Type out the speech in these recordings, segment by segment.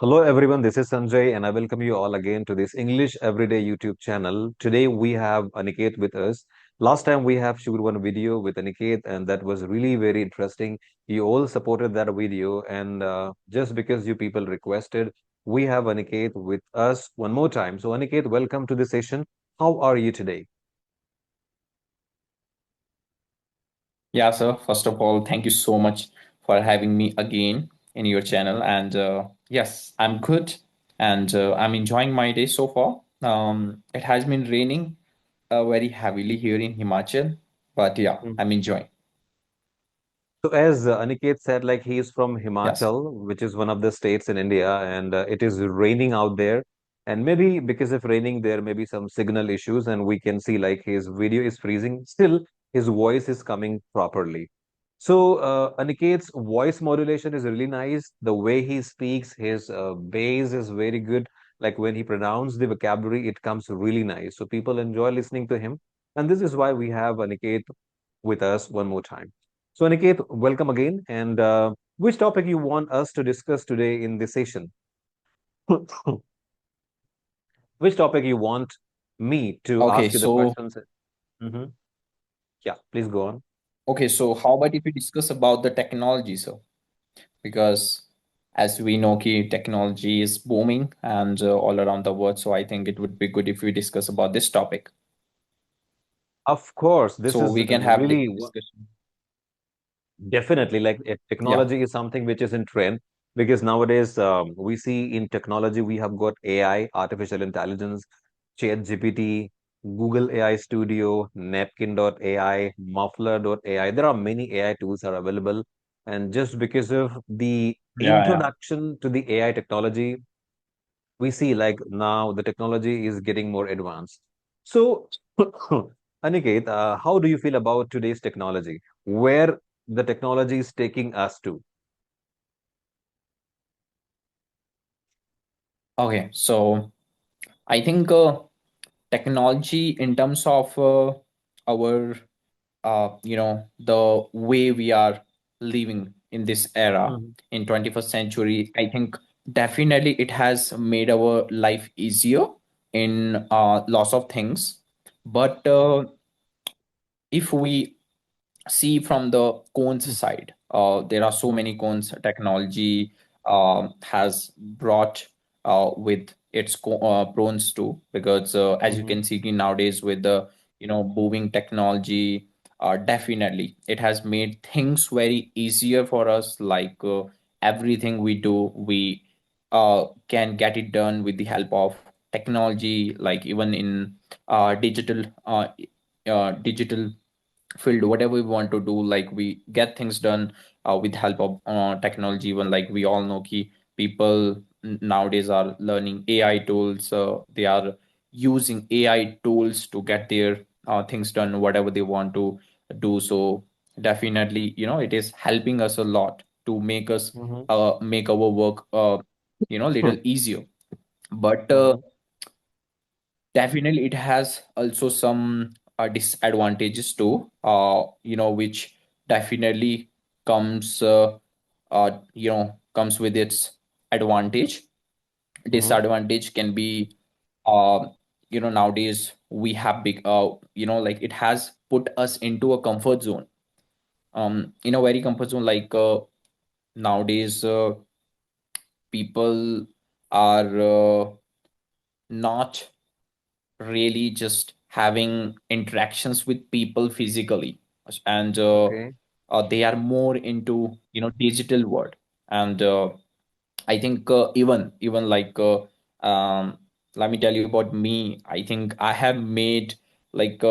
Hello everyone, this is Sanjay and I welcome you all again to this English Everyday YouTube channel. Today we have Aniket with us. Last time we have shoot one video with Aniket and that was really very interesting. You all supported that video and just because you people requested, we have Aniket with us one more time. So Aniket, welcome to the session. How are you today? Yeah, sir. First of all, thank you so much for having me again in your channel. And yes, I'm good and I'm enjoying my day so far. It has been raining very heavily here in Himachal, but yeah, I'm enjoying. So as Aniket said, like he is from Yes. Himachal, which is one of the states in India, and it is raining out there. And maybe because of raining, there may be some signal issues, and we can see like his video is freezing. Still, his voice is coming properly. So Aniket's voice modulation is really nice. The way he speaks, his bass is very good. Like when he pronounces the vocabulary, it comes really nice. So people enjoy listening to him, and this is why we have Aniket with us one more time. So, Aniket, welcome again. And which topic you want us to discuss today in this session? Which topic you want me to Okay, ask you the so questions? Hmm. Yeah, please go on. how about if we discuss about the technology, sir? Because as we know, technology is booming and all around the world. So I think it would be good if we discuss about this topic. Of course, this So is we can have this really discussion. definitely like Yeah. technology is something which is in trend because nowadays we see in technology we have got AI, artificial intelligence, Chat GPT, Google AI Studio, Napkin.ai, Muffler.ai. There are many AI tools are available, and just because of the Yeah, yeah. introduction to the AI technology, we see like now the technology is getting more advanced. So, Aniket, how do you feel about today's technology? Where the technology is taking us to? Okay, so I think technology in terms of our the way we are living in this era Mhm. in 21st century, I think definitely it has made our life easier in lots of things. But if we see from the cones side, there are so Mhm. many cones technology has brought with its pros too, because as you Mhm. can see nowadays with the booming technology, definitely it has made things very easier for us. Like everything we do, we can get it done with the help of technology. Like even in digital field, whatever we want to do, like we get things done with help of technology. Even like we all know key people nowadays are learning AI tools, they are using AI tools to get their things done whatever they want to do. So definitely it is helping us a lot to Mhm. make our work little easier. But Mhm. definitely, it has also some disadvantages too, which definitely comes, comes with its advantage. Mhm. Disadvantage can be, nowadays we have big, like it has put us into a comfort zone, in a very comfort zone. Like nowadays, people are not really just having interactions with people physically, and Okay. they are more into digital world. And I think even like let me tell you about me. I think I have made like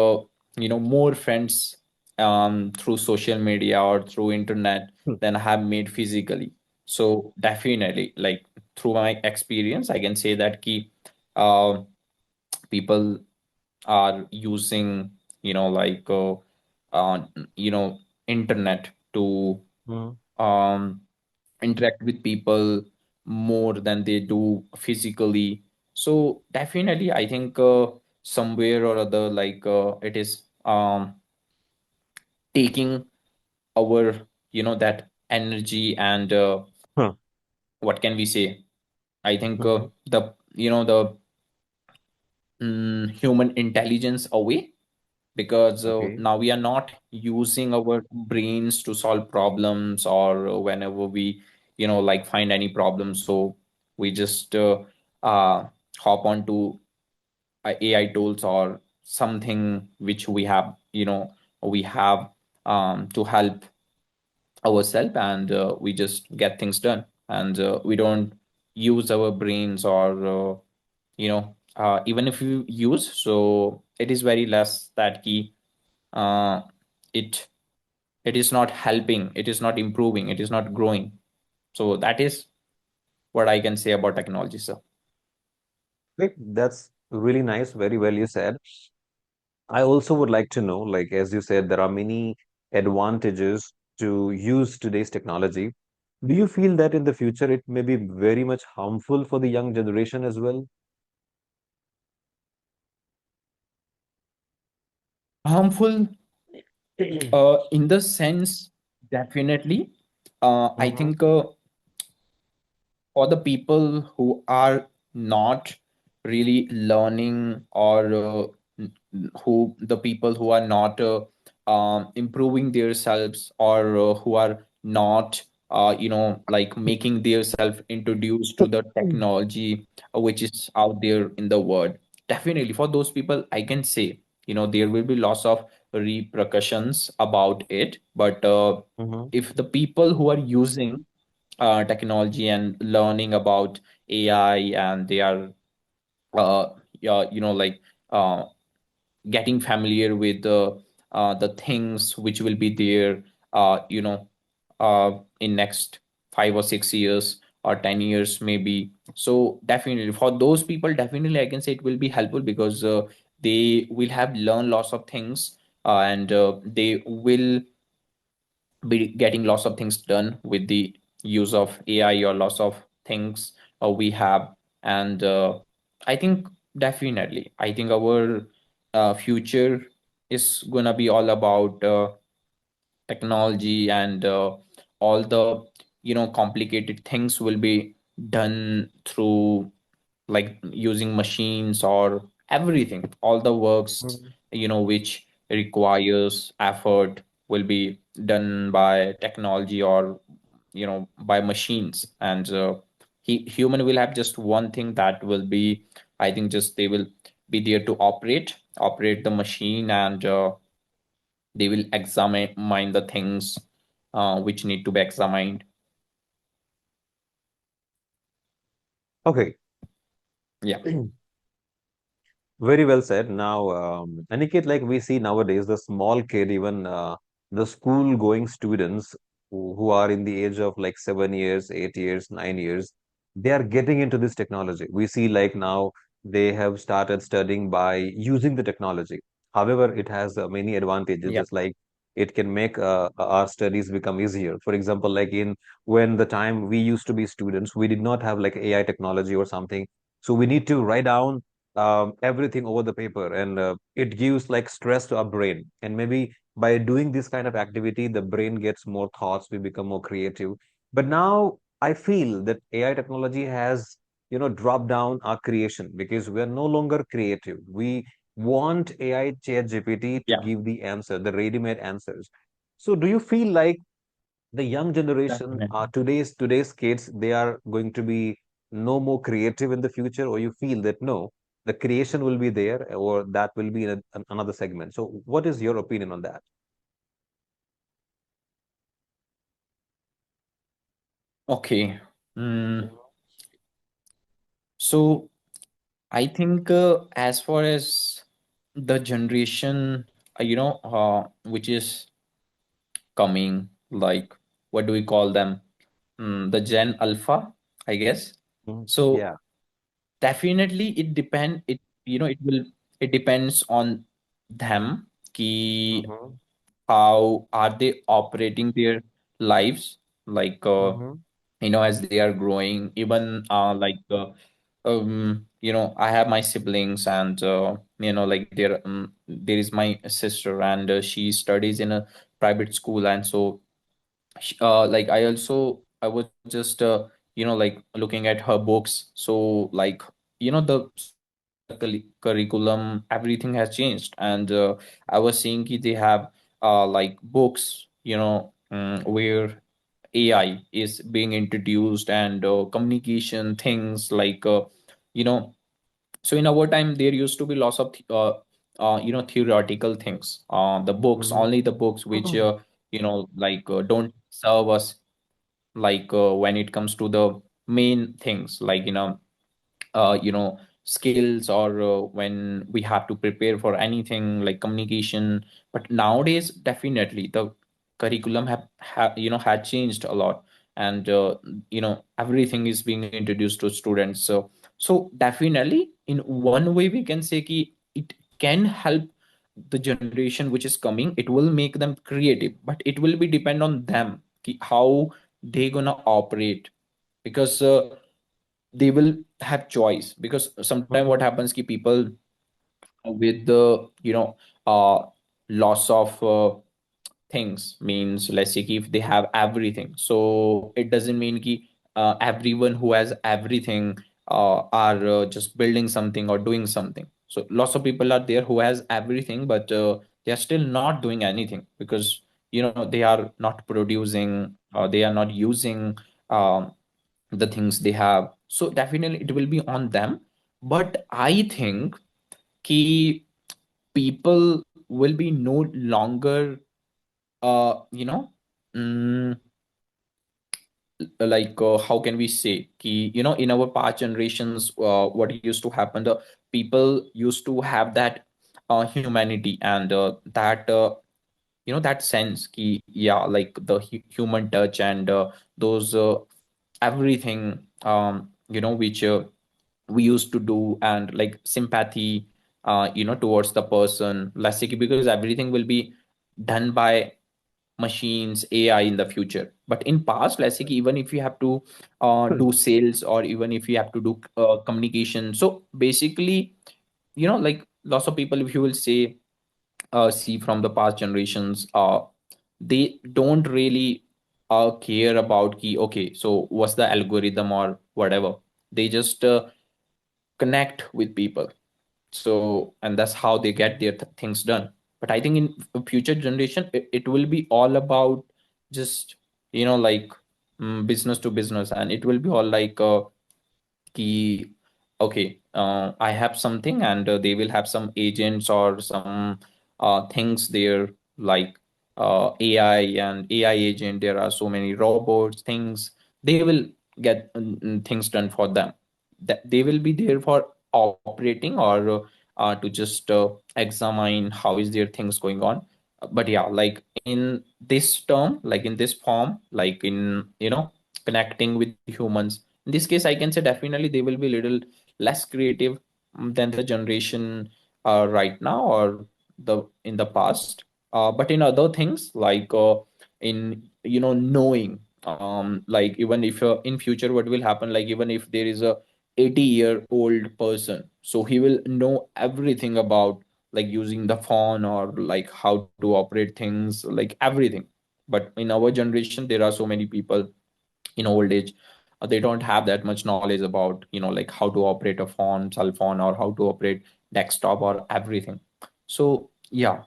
more friends through social media or through internet Hmm. than I have made physically. So definitely, like through my experience, I can say that key people are using like uh, you know internet to Mhm. um interact with people more than they do physically. So definitely I think somewhere or other, like it is taking our that energy and Huh. what can we say, I think Hmm. the the human intelligence away, because Okay. now we are not using our brains to solve problems, or whenever we like find any problem, so we just uh, hop onto AI tools or something which we have to help ourselves, and we just get things done, and we don't use our brains, or even if you use, so it is very less that key. uh, it it is not helping, it is not improving, it is not growing. So that is what I can say about technology, sir. Great. That's really nice. Very well you said. I also would like to know, like, as you said, there are many advantages to use today's technology. Do you feel that in the future it may be very much harmful for the young generation as well? Harmful, in the sense, definitely. I Mm-hmm. think for the people who are not really learning, or who the people who are not improving themselves, or who are not like making themselves introduced to the technology which is out there in the world. Definitely for those people I can say there will be lots of repercussions about it, but Mm-hmm. if the people who are using technology and learning about AI, and they are uh, yeah, like uh, getting familiar with the things which will be there in next 5 or 6 years or 10 years maybe. So definitely for those people, definitely I can say it will be helpful, because they will have learned lots of things, and they will be getting lots of things done with the use of AI, or lots of things we have. And I think definitely, I think our future is gonna be all about technology, and all the complicated things will be done through like using machines, or everything, all the works which requires effort will be done by technology, or by machines. And human will have just one thing, that will be, I think, just they will be there to operate the machine, and they will examine mind the things which need to be examined. Okay. Yeah. Very well said. Now, Aniket, like we see nowadays, the small kid, even the school-going students who are in the age of like 7 years, 8 years, 9 years, they are getting into this technology. We see like now they have started studying by using the technology. However, it has many advantages, Yeah. just like it can make our studies become easier. For example, like in when the time we used to be students, we did not have like AI technology or something. So we need to write down everything over the paper, and it gives like stress to our brain, and maybe by doing this kind of activity the brain gets more thoughts, we become more creative. But now I feel that AI technology has dropped down our creation, because we are no longer creative. We want AI chat GPT to Yeah. give the answer, the ready-made answers. So do you feel like the young generation, Definitely. today's kids, they are going to be no more creative in the future, or you feel that no, the creation will be there, or that will be in another segment? So what is your opinion on that? Okay. Mm, so I think as far as the generation, which is coming, like, what do we call them? The Gen Alpha, I guess. Mhm. So Yeah. definitely it depends on them. Ki Mm-hmm. how are they operating their lives, like Mm-hmm. as they are growing, even I have my siblings, and like there is my sister, and she studies in a private school. And so like I was just like looking at her books. So like, the curriculum, everything has changed. And I was seeing they have like books, where AI is being introduced, and communication things like, you know so in our time there used to be lots of theoretical things, the books, Mm-hmm. only the books which like don't serve us, like when it comes to the main things, like skills, or when we have to prepare for anything like communication. But nowadays definitely the curriculum had changed a lot. And everything is being introduced to students. So definitely in one way we can say ki it can help the generation which is coming. It will make them creative, but it will be depend on them ki how they gonna operate. Because they will have choice. Because sometimes what Mm-hmm. happens ki people with the uh loss of things, means let's say ki if they have everything, so it doesn't mean ki everyone who has everything are just building something or doing something. So lots of people are there who has everything, but they are still not doing anything, because they are not producing, they are not using um, the things they have. So definitely it will be on them. But I think ki people will be no longer you know mm, like how can we say ki in our past generations, what used to happen, the people used to have that humanity, and that that sense ki yeah, like the human touch, and those everything which we used to do, and like sympathy towards the person, let's say because everything will be done by machines, AI in the future. But in past, let's say even if you have to do sales, or even if you have to do communication, so basically like lots of people, if you will say see from the past generations, they don't really care about key, okay, so what's the algorithm or whatever. They just connect with people. So, and that's how they get their things done. But I think in future generation, it will be all about just like business to business, and it will be all like ki, okay, I have something, and they will have some agents or some things there, like AI and AI agent. There are so many robots, things. They will get things done for them. That they will be there for operating, or to just examine how is their things going on. But yeah, like in this term, like in this form, like in connecting with humans, in this case I can say definitely they will be little less creative than the generation right now, or the in the past. But in other things, like in knowing, like even if in future what will happen, like even if there is a 80-year-old person, so he will know everything about like using the phone, or like how to operate things, like everything. But in our generation there are so many people in old age, they don't have that much knowledge about like how to operate a phone, cell phone, or how to operate desktop or everything. So yeah,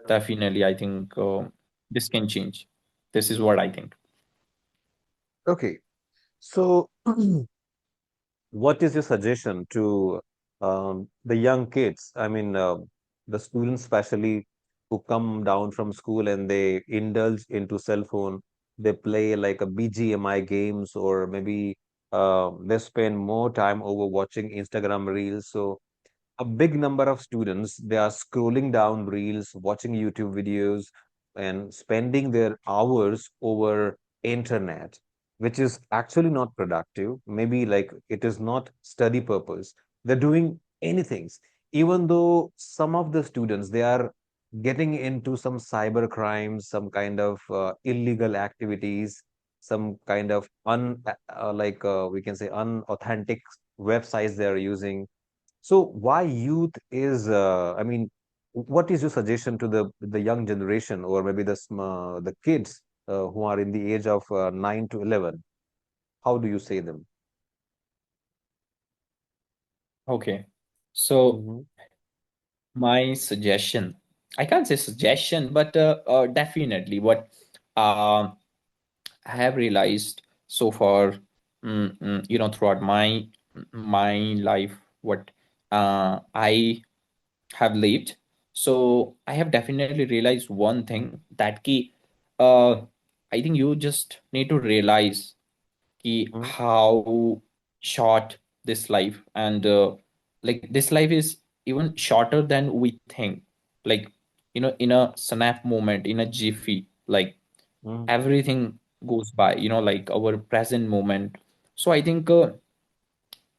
definitely I think this can change. This is what I think. Okay. So, what is your suggestion to the young kids? I mean, the students, especially who come down from school and they indulge into cell phone, they play like a BGMI games, or maybe they spend more time over watching Instagram reels. So, a big number of students, they are scrolling down reels, watching YouTube videos, and spending their hours over internet, which is actually not productive. Maybe like it is not study purpose. They're doing anything. Even though some of the students, they are getting into some cyber crimes, some kind of illegal activities, some kind of we can say unauthentic websites they are using. So why youth is, I mean, what is your suggestion to the young generation, or maybe the kids who are in the age of 9 to 11? How do you say them? Okay. So Mm-hmm. my suggestion, I can't say suggestion, but definitely what um I have realized so far, throughout my life, what I have lived. So I have definitely realized one thing that key, uh, I think you just need to realize key Mm-hmm. how short this life, and like this life is even shorter than we think. Like, in a snap moment, in a jiffy, like Mm-hmm. everything goes by, like our present moment. So I think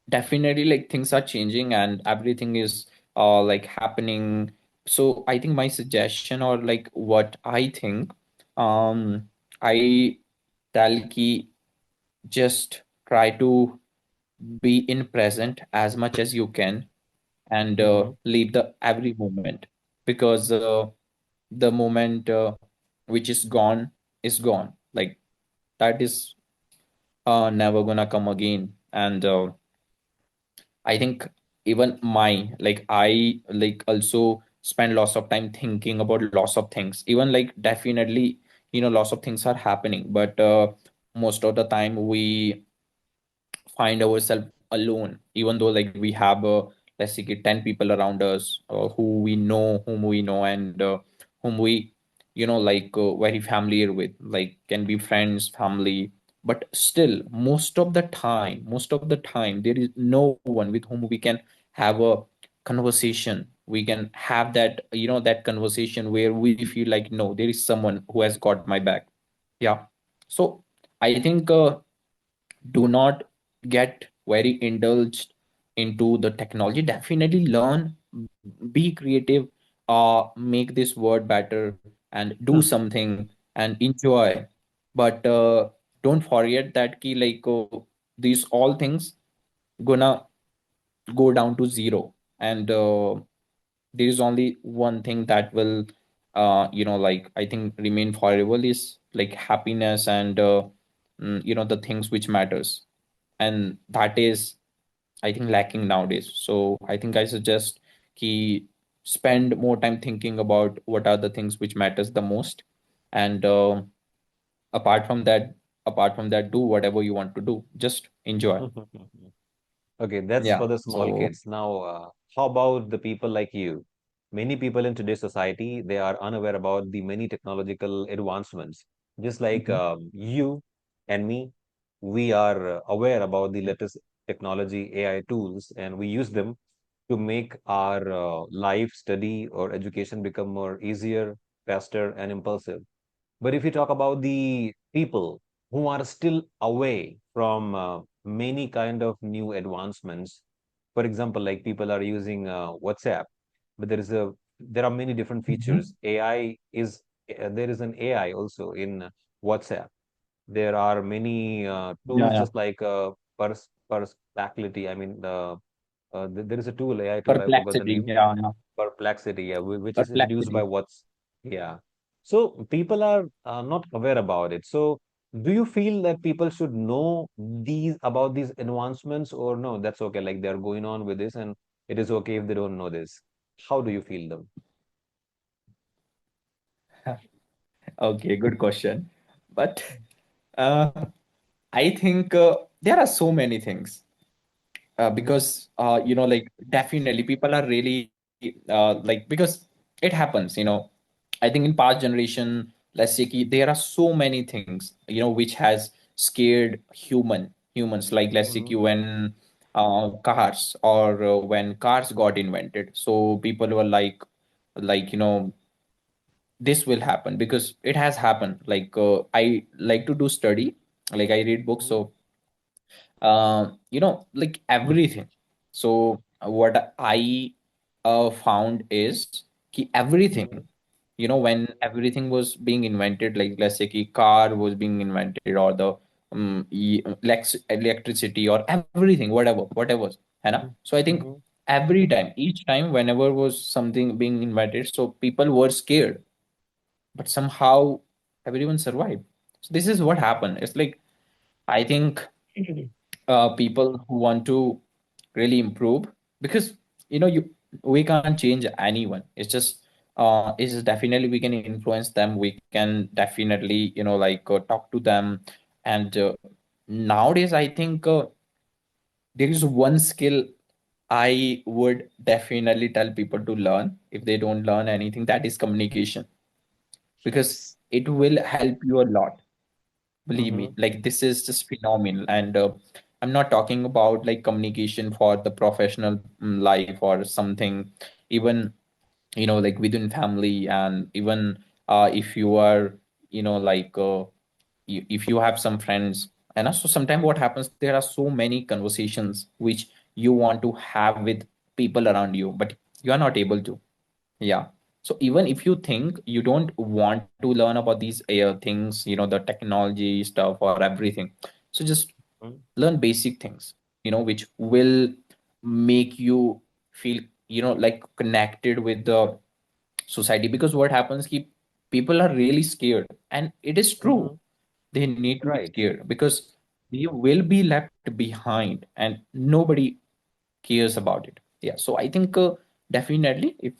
definitely like things are changing and everything is like happening. So I think my suggestion, or like what I think, um I tell ki just try to be in present as much as you can, and Mm-hmm. leave the every moment, because the moment which is gone, like that is never gonna come again. And I think even my, like I like also spend lots of time thinking about lots of things. Even like definitely, lots of things are happening, but most of the time we find ourselves alone, even though like we have let's say 10 people around us, whom we know, and whom we like very familiar with, like can be friends, family. But still most of the time there is no one with whom we can have a conversation. We can have that, that conversation where we feel like, no, there is someone who has got my back. Yeah. So I think do not get very indulged into the technology. Definitely learn, be creative, make this word better, and do something and enjoy. But don't forget that key, like these all things gonna go down to zero. And there is only one thing that will like I think remain forever, is like happiness, and the things which matters. And that is, I think, lacking nowadays. So I think I suggest ki spend more time thinking about what are the things which matters the most. And apart from that apart from that, do whatever you want to do, just enjoy. Okay, that's Yeah. for the small So kids. Now, how about the people like you? Many people in today's society, they are unaware about the many technological advancements. Just like mhm. you and me, we are aware about the latest technology, AI tools, and we use them to make our life, study, or education become more easier, faster, and impulsive. But if you talk about the people who are still away from many kind of new advancements, for example, like people are using WhatsApp, but there are many different Mhm. features. AI is there is an AI also in WhatsApp. There are many Yeah, tools yeah. just like Perplexity. I mean, there is a tool, AI tool. I forgot the Perplexity. name. Yeah, yeah. Perplexity, yeah, which is introduced by Perplexity. what's, yeah. So people are not aware about it. So do you feel that people should know these about these advancements, or no, that's okay, like they're going on with this and it is okay if they don't know this? How do you feel them? Okay, good question. But uh, I think there are so many things, Mm-hmm. because like definitely people are really like, because it happens, I think in past generation, let's say ki, there are so many things, which has scared humans, like let's say Mm-hmm. ki, when cars, or when cars got invented, so people were like this will happen, because it has happened. Like I like to do study, like I read books. Mm-hmm. So like everything. So what I found is ki everything, when everything was being invented, like let's say ki car was being invented, or the electricity, or everything, whatever, है na? So I think Mm-hmm. every time, each time, whenever was something being invented, so people were scared, but somehow everyone survived. So this is what happened. It's like, I think. People who want to really improve, because you we can't change anyone. It's just definitely we can influence them, we can definitely talk to them. And nowadays I think there is one skill I would definitely tell people to learn if they don't learn anything, that is communication, because Yes. it will help you a lot. Believe me, Mm-hmm. like this is just phenomenal. And I'm not talking about like communication for the professional life or something, even like within family. And even if you are if you have some friends. And also sometimes what happens, there are so many conversations which you want to have with people around you, but you are not able to. Yeah. So even if you think you don't want to learn about these things, the technology stuff or everything, so just learn basic things, which will make you feel, like connected with the society. Because what happens, people are really scared, and it is true. Mm-hmm. They need to be Right. scared because they will be left behind, and nobody cares about it. Yeah, so I think definitely, if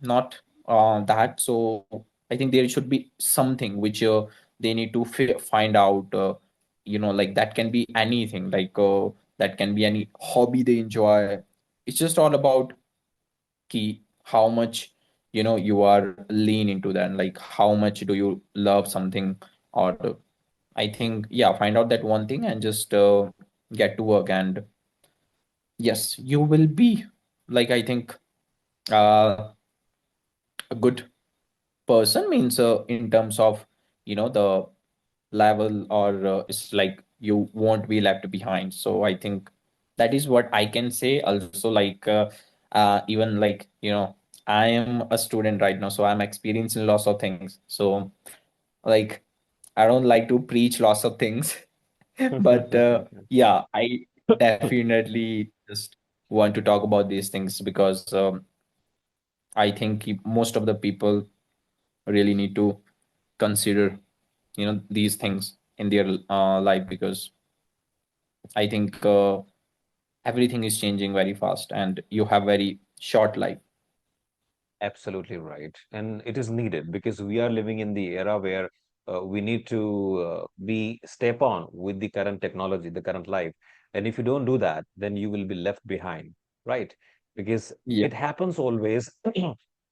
not that, so I think there should be something which they need to find out. Like that can be anything, like that can be any hobby they enjoy. It's just all about how much you are lean into that, like how much do you love something. Or I think, yeah, find out that one thing and just get to work. And yes, you will be, like, I think a good person means in terms of the level, or it's like you won't be left behind. So I think that is what I can say. Also, like even like I am a student right now, so I'm experiencing lots of things. So like I don't like to preach lots of things, but yeah, I definitely just want to talk about these things because I think most of the people really need to consider these things in their life, because I think everything is changing very fast and you have very short life. Absolutely right. And it is needed because we are living in the era where we need to be step on with the current technology, the current life. And if you don't do that, then you will be left behind, right? Because Yeah, it happens always,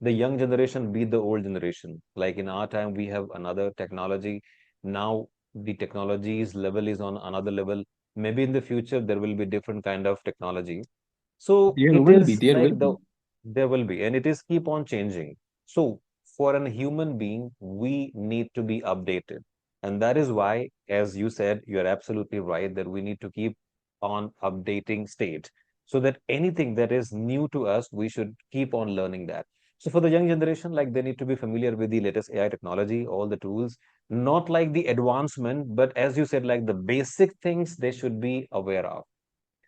the young generation beat the old generation. Like in our time, we have another technology. Now the technology's level is on another level. Maybe in the future, there will be different kind of technology, so there it will be, is there will like be. there will be, and it is keep on changing. So for a human being, we need to be updated. And that is why, as you said, you're absolutely right that we need to keep on updating state so that anything that is new to us, we should keep on learning that. So for the young generation, like they need to be familiar with the latest AI technology, all the tools, not like the advancement, but as you said, like the basic things they should be aware of.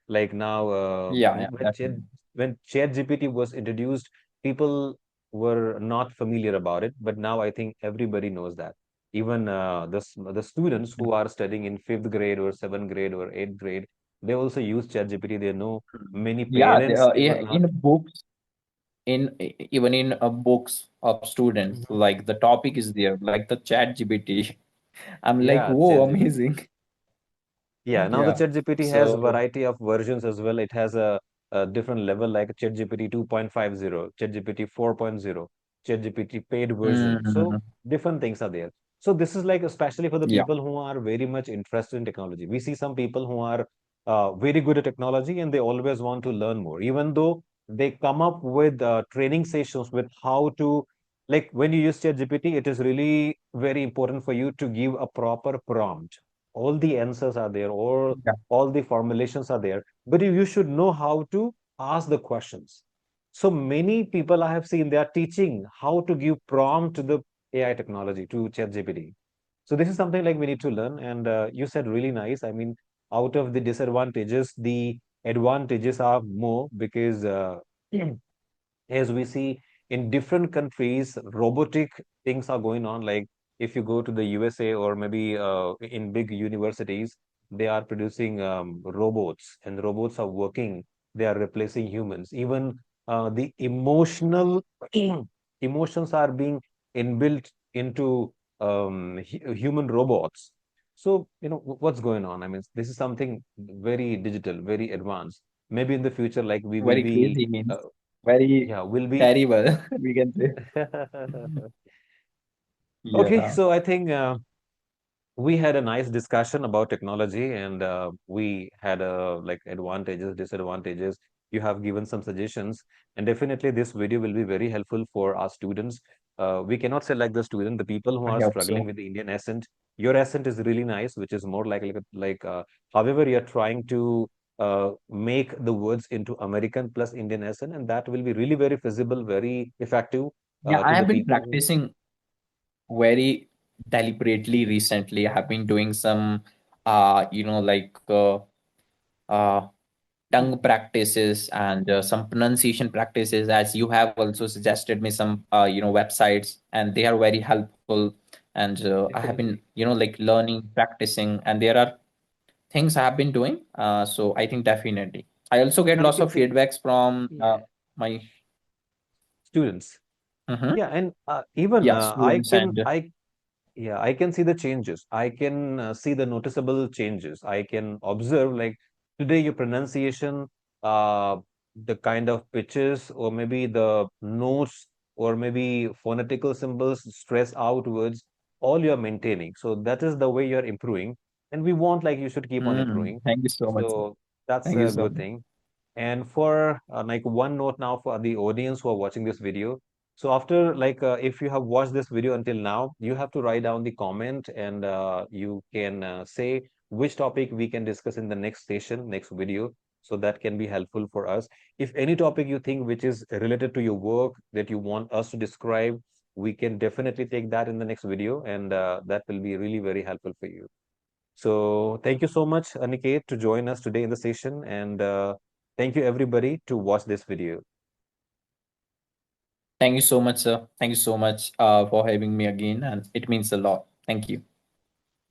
Like now, Yeah, yeah, definitely. when ChatGPT was introduced, people were not familiar about it, but now I think everybody knows that. Even the students who are studying in fifth grade or seventh grade or eighth grade, they also use ChatGPT. They know many Yeah, parents they were not. in books, even in books of students, Mhm. like the topic is there, like the chat gpt. I'm like, Yeah, whoa, ChatGPT. amazing. Yeah, now the Yeah, ChatGPT has so variety of versions as well. It has a different level like ChatGPT 2.50, ChatGPT 4.0, ChatGPT paid version. So mm, different things are there. So this is like especially for the yeah, people who are very much interested in technology. We see some people who are very good at technology and they always want to learn more, even though they come up with training sessions with how to, like when you use ChatGPT, it is really very important for you to give a proper prompt. All the answers are there, yeah, all the formulations are there, but you should know how to ask the questions. So many people I have seen, they are teaching how to give prompt to the AI technology, to ChatGPT. So this is something like we need to learn. And you said really nice. I mean, out of the disadvantages, the advantages are more because as we see in different countries, robotic things are going on. Like if you go to the USA or maybe in big universities, they are producing robots, and robots are working. They are replacing humans. Even the emotional emotions are being inbuilt into human robots. So, what's going on? I mean, this is something very digital, very advanced. Maybe in the future, like we will Very be, crazy means uh, very yeah, will be. terrible, we can say. Okay, Yeah, so I think we had a nice discussion about technology, and we had like advantages, disadvantages. You have given some suggestions, and definitely this video will be very helpful for our students. We cannot say like the student, the people who I are hope struggling so. with the Indian accent. Your accent is really nice, which is more however, you're trying to make the words into American plus Indian accent, and that will be really very feasible, very effective Yeah, I to the have been people who. practicing very deliberately recently. I have been doing some, like uh, tongue practices and some pronunciation practices, as you have also suggested me some, websites, and they are very helpful. And I have been, Definitely. like learning, practicing, and there are things I have been doing. So I think definitely. I also get Now you lots can of see, feedbacks from yeah, my students. Mhm. Yeah, and even Yeah, students and I can see the changes. I can see the noticeable changes. I can observe like today your pronunciation, uh, the kind of pitches, or maybe the notes, or maybe phonetical symbols, stress outwards, all you're maintaining. So that is the way you're improving, and we want like you should keep on improving. thank you so much, sir. So that's Thank you a so good much. thing. And for like one note now for the audience who are watching this video. So after if you have watched this video until now, you have to write down the comment, and you can say which topic we can discuss in the next session, next video. So that can be helpful for us. If any topic you think which is related to your work that you want us to describe, we can definitely take that in the next video, and that will be really very helpful for you. So thank you so much, Aniket, to join us today in the session, and thank you everybody to watch this video. Thank you so much, sir. Thank you so much for having me again, and it means a lot. Thank you.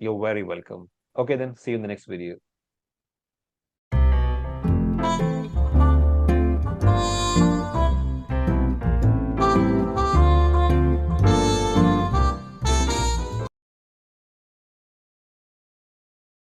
You're very welcome. Okay, then see you in the next video.